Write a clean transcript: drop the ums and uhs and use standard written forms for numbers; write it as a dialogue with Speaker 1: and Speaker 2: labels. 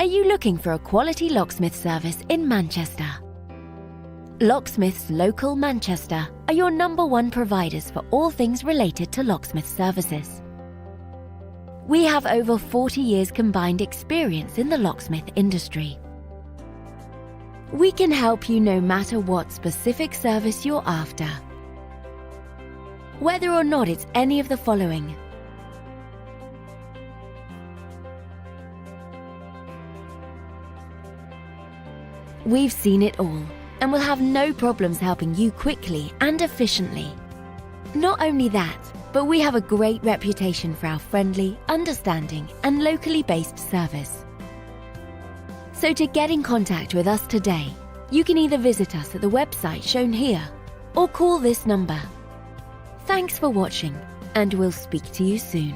Speaker 1: Are you looking for a quality locksmith service in Manchester? Locksmiths Local Manchester are your #1 providers for all things related to locksmith services. We have over 40 years combined experience in the locksmith industry. We can help you no matter what specific service you're after. Whether or not it's any of the following: we've seen it all and will have no problems helping you quickly and efficiently. Not only that, but we have a great reputation for our friendly, understanding, and locally based service. So to get in contact with us today, you can either visit us at the website shown here or call this number. Thanks for watching, and we'll speak to you soon.